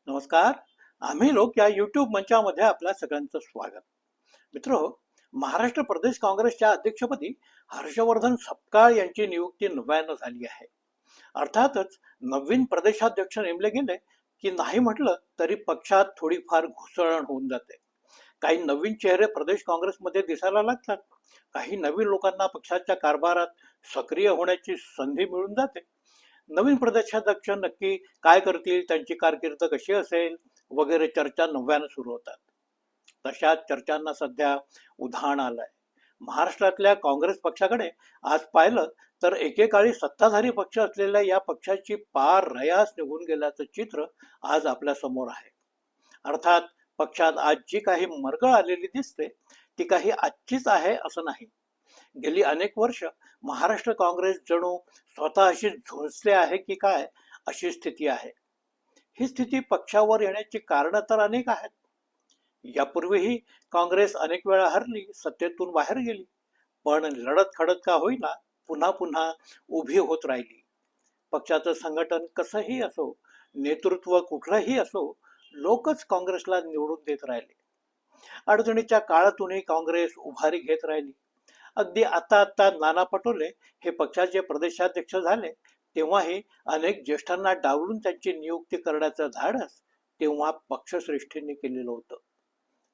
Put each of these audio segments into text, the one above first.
नमस्कार. आम्ही लोक या युट्यूब मंचामध्ये आपल्या सगळ्यांचं स्वागत. मित्र, महाराष्ट्र प्रदेश काँग्रेसच्या अध्यक्षपदी हर्षवर्धन सपकाळ यांची नियुक्ती नव्यानं झाली आहे. अर्थातच नवीन प्रदेशाध्यक्ष नेमले गेले की नाही म्हटलं तरी पक्षात थोडीफार घुसळण होऊन जाते. काही नवीन चेहरे प्रदेश काँग्रेसमध्ये दिसायला लागतात. काही नवीन लोकांना पक्षाच्या कारभारात सक्रिय होण्याची संधी मिळून जाते. नवीन प्रदेशाध्यक्ष नक्की काय करतील, त्यांची कारकीर्द कशी असेल वगैरे चर्चा नव्यानं सुरू होतात. तशाच चर्चांना सध्या उधाण आलंय. महाराष्ट्रातल्या काँग्रेस पक्षाकडे आज पाहिलं तर एकेकाळी सत्ताधारी पक्ष असलेल्या या पक्षाची पार रयास निघून गेल्याचं चित्र आज आपल्या समोर आहे. अर्थात पक्षात आज जी काही मरगळ आलेली दिसते ती काही आजचीच आहे असं नाही. गेली अनेक वर्ष महाराष्ट्र काँग्रेस जणू स्वतःशी झुंजले आहे की काय अशी स्थिती आहे. ही स्थिती पक्षावर येण्याची कारणं तर अनेक आहेत. यापूर्वीही काँग्रेस अनेक वेळा हरली, सत्तेतून बाहेर गेली, पण लढत खडत का होईना पुन्हा पुन्हा उभी होत राहिली. पक्षाचं संघटन कसंही असो, नेतृत्व कुठलंही असो, लोकच काँग्रेसला निवडून देत राहिले. अडचणीच्या काळातूनही काँग्रेस उभारी घेत राहिली. अगदी आता नाना पटोले हे पक्षाचे प्रदेशाध्यक्ष झाले तेव्हाही अनेक ज्येष्ठांना डावलून त्यांची नियुक्ती करण्याचं धाडस तेव्हा पक्षश्रेष्ठींनी केलेलं होतं.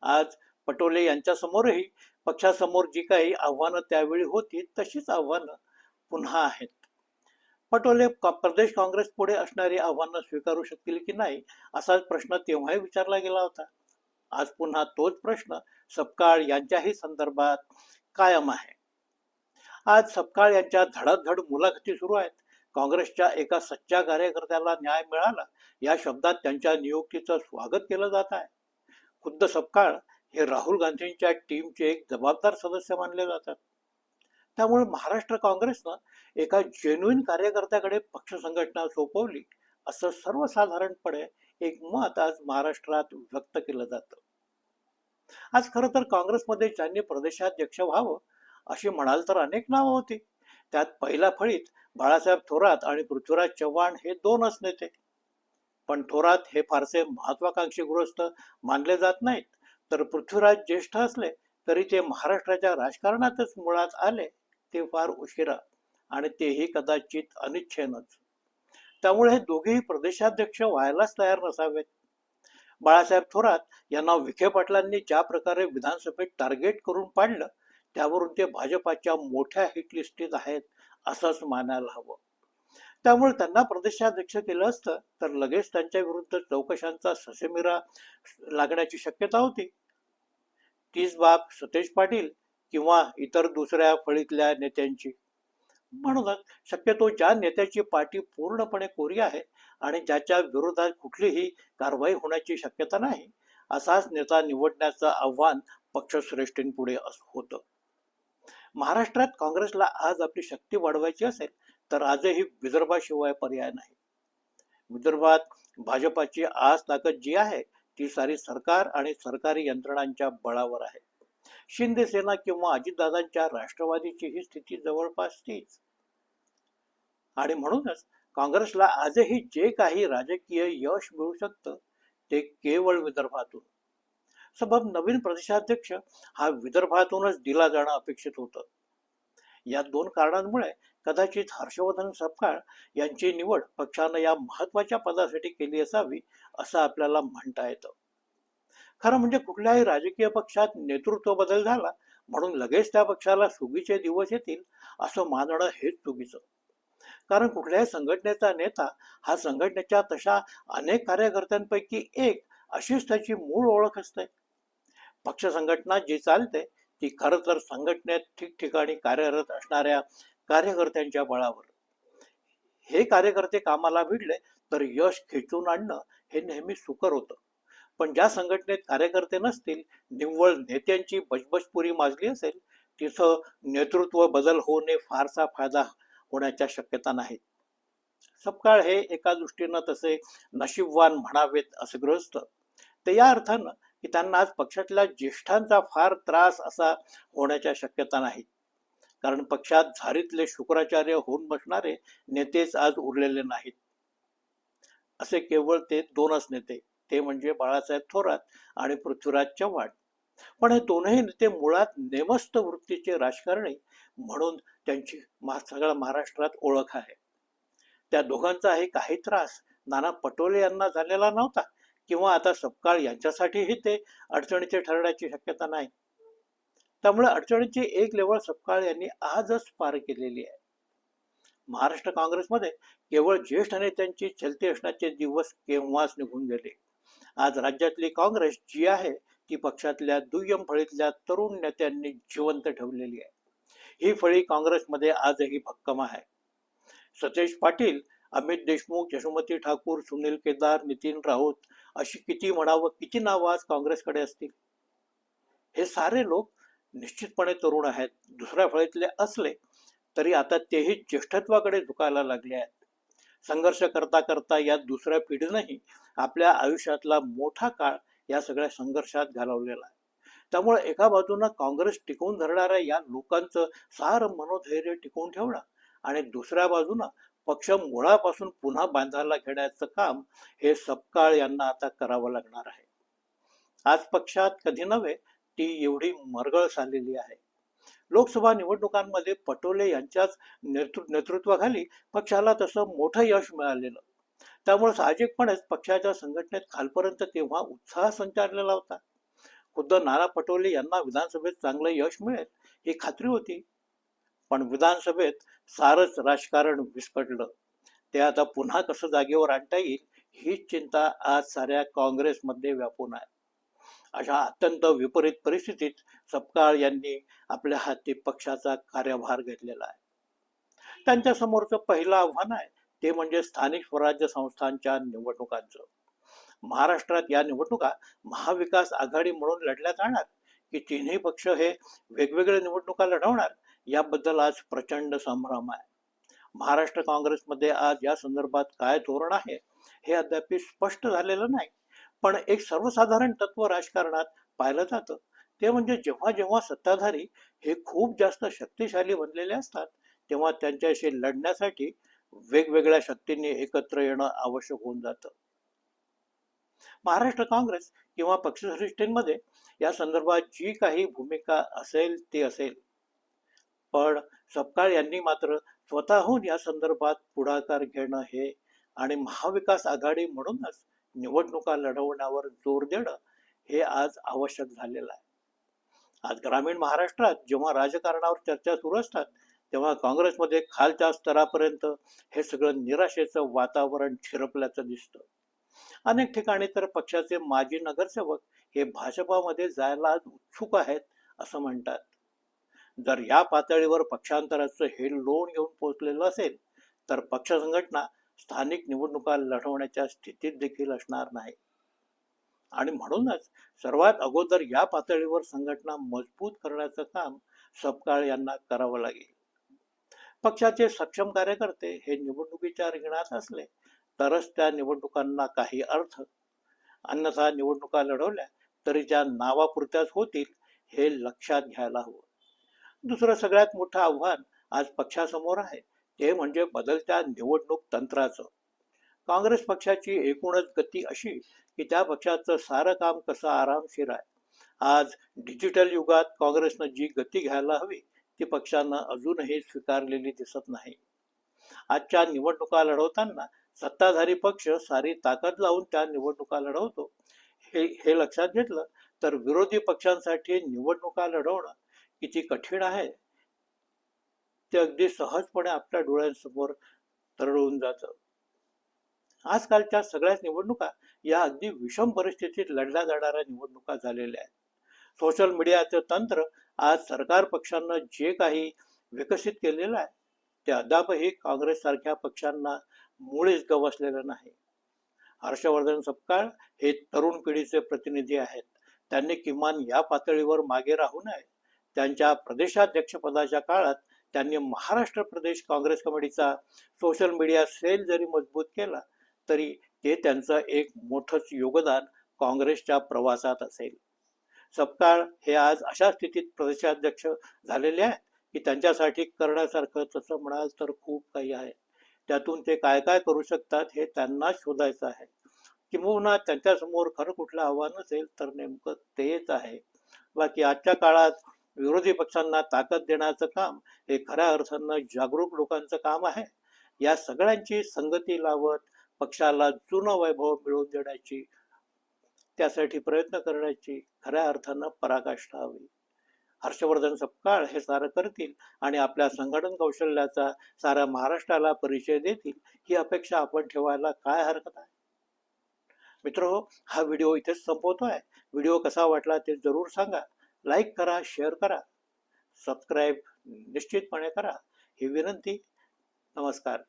आज पटोले यांच्या समोरही पक्षासमोर जी काही आव्हानं त्यावेळी होती तशीच आव्हानं पुन्हा आहेत. पटोले प्रदेश काँग्रेस पुढे असणारी आव्हानं स्वीकारू शकतील की नाही असाच प्रश्न तेव्हाही विचारला गेला होता. आज पुन्हा तोच प्रश्न सपकाळ यांच्याही संदर्भात कायम आहे. आज सपकाळ यांच्या धडाधड मुलाखती सुरू आहेत. काँग्रेसच्या एका सच्च्या कार्यकर्त्याला न्याय मिळाला या शब्दात त्यांच्या नियुक्तीचं स्वागत केलं जात आहे. खुद्द सपकाळ हे राहुल गांधींच्या टीमचे एक जबाबदार सदस्य मानले जातात. त्यामुळे महाराष्ट्र काँग्रेसनं एका जेन्युइन कार्यकर्त्याकडे पक्ष संघटना सोपवली असं सर्वसाधारणपणे एक मत आज महाराष्ट्रात व्यक्त केलं जातं. आज खरं तर काँग्रेसमध्ये ज्यांनी प्रदेशाध्यक्ष व्हावं अशी म्हणाल तर अनेक नावं होती. त्यात पहिल्या फळीत बाळासाहेब थोरात आणि पृथ्वीराज चव्हाण हे दोनच नेते. पण थोरात हे फारसे महत्वाकांक्षी गृहस्थ मानले जात नाहीत, तर पृथ्वीराज ज्येष्ठ असले तरी ते महाराष्ट्राच्या राजकारणातच मुळात आले ते फार उशिरा, आणि तेही कदाचित अनिच्छेनच. त्यामुळे हे दोघेही प्रदेशाध्यक्ष व्हायलाच तयार नसावेत. बाळासाहेब थोरात यांना विखे पाटलांनी ज्या प्रकारे विधानसभेत टार्गेट करून पाडलं त्यावरून ते भाजपाच्या मोठ्या हिट लिस्टीत आहेत असंच मानायला हवं. त्यामुळे त्यांना प्रदेशाध्यक्ष केलं असतं तर लगेच त्यांच्या विरुद्ध चौकशांचा ससेमिरा लागण्याची शक्यता होती. तीच बाब सतेज पाटील किंवा इतर दुसऱ्या फळीतल्या नेत्यांची. म्हणूनच शक्यतो ज्या नेत्याची पार्टी पूर्णपणे कोरी आहे आणि ज्याच्या विरोधात कुठलीही कारवाई होण्याची शक्यता नाही असाच नेता निवडण्याचं आव्हान पक्षश्रेष्ठींपुढे होतं. महाराष्ट्रात काँग्रेसला आज आपली शक्ती वाढवायची असेल तर आजही विदर्भाशिवाय पर्याय नाही. विदर्भात भाजपाची आज ताकद जी आहे ती सारी सरकार आणि सरकारी यंत्रणांच्या बळावर आहे. शिंदे सेना किंवा अजितदादांच्या राष्ट्रवादीची ही स्थिती जवळपास तीच. आणि म्हणूनच काँग्रेसला आजही जे काही राजकीय यश मिळू शकतं ते केवळ विदर्भातून. सबब नवीन प्रदेशाध्यक्ष हा विदर्भातूनच दिला जाणं अपेक्षित होतं. या दोन कारणांमुळे कदाचित हर्षवर्धन सपकाळ यांची निवड पक्षानं या महत्वाच्या पदासाठी केली असावी असं आपल्याला म्हणता येतं. खरं म्हणजे कुठल्याही राजकीय पक्षात नेतृत्व बदल झाला म्हणून लगेच त्या पक्षाला सुगीचे दिवस येतील असं मानणं हेच चुकीचं. कारण कुठल्याही संघटनेचा नेता हा संघटनेच्या तशा अनेक कार्यकर्त्यांपैकी एक अशीच त्याची मूळ ओळख असते. पक्ष संघटना जी चालते ती खरं तर संघटनेत ठिकठिकाणी कार्यरत असणाऱ्या कार्यकर्त्यांच्या बळावर. हे कार्यकर्ते कामाला भिडले तर यश खेचून आणणं हे नेहमी सुकर होतं. पण ज्या संघटनेत कार्यकर्ते नसतील, निव्वळ नेत्यांची बजबजपुरी माजली असेल तिथं नेतृत्व बदल होणे फारसा फायदा होण्याच्या शक्यता नाहीत. सपकाळ हे एका दृष्टीनं तसे नशीबवान म्हणावेत असे गृहस्थ. ते या अर्थानं की त्यांना आज पक्षातल्या ज्येष्ठांचा फार त्रास असा होण्याच्या शक्यता नाहीत. कारण पक्षात झारीतले शुक्राचार्य होऊन बसणारे नेतेच आज उरलेले नाहीत. असे केवळ ते दोनच नेते ते म्हणजे बाळासाहेब थोरात आणि पृथ्वीराज चव्हाण. पण हे दोनही नेते मुळात नेमस्त वृत्तीचे राजकारणी म्हणून त्यांची सगळ्या महाराष्ट्रात ओळख आहे. त्या दोघांचाही काही त्रास नाना पटोले यांना झालेला नव्हता किंवा आता सपकाळ यांच्यासाठीही ते अडचणीचे ठरण्याची शक्यता नाही. त्यामुळे अडचणीची एक लेवल सपकाळ यांनी आजच पार केलेली आहे. महाराष्ट्र काँग्रेसमध्ये केवळ ज्येष्ठ नेत्यांची चलती असण्याचे दिवस केव्हाच निघून गेले. आज राज्यातली काँग्रेस जी आहे ती पक्षातल्या दुय्यम फळीतल्या तरुण नेत्यांनी जिवंत ठेवलेली आहे. ही फळी काँग्रेसमध्ये आजही भक्कम आहे. सतेज पाटील, अमित देशमुख, यशोमती ठाकूर, सुनील केदार, नितीन राऊत अशी किती म्हणावं किती नावं आज काँग्रेसकडे असतील. हे सारे लोक निश्चितपणे तरुण आहेत. दुसऱ्या फळीतले असले तरी आता तेही ज्येष्ठत्वाकडे झुकायला लागले आहेत. संघर्ष करता करता या दुसऱ्या पिढीनंही आपल्या आयुष्यातला मोठा काळ या सगळ्या संघर्षात घालवलेला आहे. त्यामुळे एका बाजूनं काँग्रेस टिकवून धरणाऱ्या या लोकांचं सार मनोधैर्य टिकवून ठेवणं आणि दुसऱ्या बाजूनं पक्ष मुळापासून पुन्हा बांधायला घेण्याचं काम हे सपकाळ यांना आता करावं लागणार आहे. आज पक्षात कधी नव्हे ती एवढी मरगळ झालेली आहे. लोकसभा निवडणुकांमध्ये पटोले यांच्याच नेतृत्वाखाली पक्षाला तसं मोठं यश मिळालेलं. त्यामुळे साहजिकपणेच पक्षाच्या संघटनेत खालपर्यंत तेव्हा उत्साह संचारलेला होता. खुद्द नाना पटोले यांना विधानसभेत चांगलं यश मिळेल ही खात्री होती. पण विधानसभेत सारंच राजकारण विस्कटलं. ते आता पुन्हा कसं जागेवर आणता येईल हीच चिंता आज साऱ्या काँग्रेसमध्ये व्यापून आहे. अशा अत्यंत विपरीत परिस्थितीत सपकाळ यांनी आपल्या हाती पक्षाचा कार्यभार घेतलेला आहे. त्यांच्या समोरचं पहिलं आव्हान आहे ते म्हणजे स्थानिक स्वराज्य संस्थांच्या निवडणुकांचं. महाराष्ट्रात या निवडणुका महाविकास आघाडी म्हणून लढल्या जाणार की तिन्ही पक्ष हे वेगवेगळ्या निवडणुका लढवणार याबद्दल आज प्रचंड संभ्रम आहे. महाराष्ट्र काँग्रेसमध्ये आज या संदर्भात काय धोरण आहे हे अद्याप स्पष्ट झालेलं नाही. पण एक सर्वसाधारण तत्व राजकारणात पाहिलं जातं ते म्हणजे जेव्हा जेव्हा सत्ताधारी हे खूप जास्त शक्तिशाली बनलेले असतात तेव्हा त्यांच्याशी लढण्यासाठी वेगवेगळ्या शक्तींनी एकत्र येणं आवश्यक होऊन जातं. महाराष्ट्र काँग्रेस किंवा पक्षश्रेष्ठींमध्ये या संदर्भात जी काही भूमिका असेल ती असेल. पण सपकाळ यांनी मात्र स्वतःहून या संदर्भात पुढाकार घेणं हे आणि महाविकास आघाडी म्हणूनच निवडणुका लढवण्यावर जोर देणं हे आज आवश्यक झालेलं आहे. आज ग्रामीण महाराष्ट्रात जेव्हा राजकारणावर चर्चा सुरू असतात तेव्हा काँग्रेसमध्ये खालच्या स्तरापर्यंत हे सगळं निराशेचं वातावरण छिरपल्याचं दिसतं. अनेक ठिकाणी तर पक्षाचे माजी नगरसेवक हे भाजपामध्ये जायला उत्सुक आहेत असं म्हणतात. जर या पातळीवर पक्षांतराचं हे लोण येऊन पोहोचलेलं असेल तर पक्ष संघटना स्थानिक निवडणुका लढवण्याच्या स्थितीत देखील असणार नाही. आणि म्हणूनच सर्वात अगोदर या पातळीवर संघटना मजबूत करण्याचं काम सपकाळ यांना करावं लागेल. पक्षाचे सक्षम कार्यकर्ते हे निवडणुकीच्या रिंगणात असले तरच त्या निवडणुकांना काही अर्थ. अन्यथा निवडणुका लढवल्या तरी त्या नावापुरत्याच होतील हे लक्षात घ्यायला हवं. दुसरं सगळ्यात मोठं आव्हान आज पक्षासमोर आहे ते म्हणजे बदलत्या निवडणूक तंत्राचं. काँग्रेस पक्षाची एकूणच गती अशी की त्या पक्षाचं सारं काम कसं आरामशीर आहे. आज डिजिटल युगात काँग्रेसनं जी गती घ्यायला हवी ती पक्षानं अजूनही स्वीकारलेली दिसत नाही. आजच्या निवडणुका लढवताना सत्ताधारी पक्ष सारी ताकद लावून त्या निवडणुका लढवतो. हे लक्षात घेतलं तर विरोधी पक्षांसाठी निवडणुका लढवणं किती कठीण आहे ते अगदी सहजपणे आपल्या डोळ्यांसमोर तरळून जातं. आजकालच्या सगळ्याच निवडणुका या अगदी विषम परिस्थितीत लढल्या जाणाऱ्या निवडणुका झालेल्या आहेत. सोशल मीडियाचं तंत्र आज सरकार पक्षांना जे काही विकसित केलेलं आहे ते अद्यापही काँग्रेस सारख्या पक्षांना मुळीच गवसलेलं नाही. हर्षवर्धन सपकाळ हे तरुण पिढीचे प्रतिनिधी आहेत. त्यांनी किमान या पातळीवर मागे राहू नये. त्यांच्या प्रदेशाध्यक्षपदाच्या काळात त्यांनी महाराष्ट्र प्रदेश काँग्रेस कमिटीचा सोशल मीडिया सेल जरी मजबूत केला तरी ते त्यांचं एक मोठंच योगदान काँग्रेसच्या प्रवासात असेल. सपकाळ हे आज अशा स्थितीत प्रदेशाध्यक्ष झालेले आहेत की त्यांच्यासाठी करण्यासारखं तसं म्हणाल तर खूप काही आहे. त्यातून ते काय काय करू शकतात हे त्यांना शोधायचं आहे. किंबहुना त्यांच्यासमोर खरं कुठलं आव्हान असेल तर नेमकं तेच आहे. बाकी आजच्या काळात विरोधी पक्षांना ताकद देण्याचं काम हे खऱ्या अर्थानं जागरूक लोकांचं काम आहे. या सगळ्यांची संगती लावत पक्षाला जुनं वैभव मिळवून देण्याची, त्यासाठी प्रयत्न करण्याची खऱ्या अर्थानं पराकाष्ठा हवी. हर्षवर्धन सपकाळ हे सारं करतील आणि आपल्या संघटन कौशल्याचा साऱ्या महाराष्ट्राला परिचय देतील, ही अपेक्षा आपण ठेवायला काय हरकत आहे. मित्रहो, हा व्हिडिओ इथेच संपवतोय. व्हिडिओ कसा वाटला ते जरूर सांगा. लाईक करा, शेअर करा, सबस्क्राईब निश्चितपणे करा ही विनंती. नमस्कार.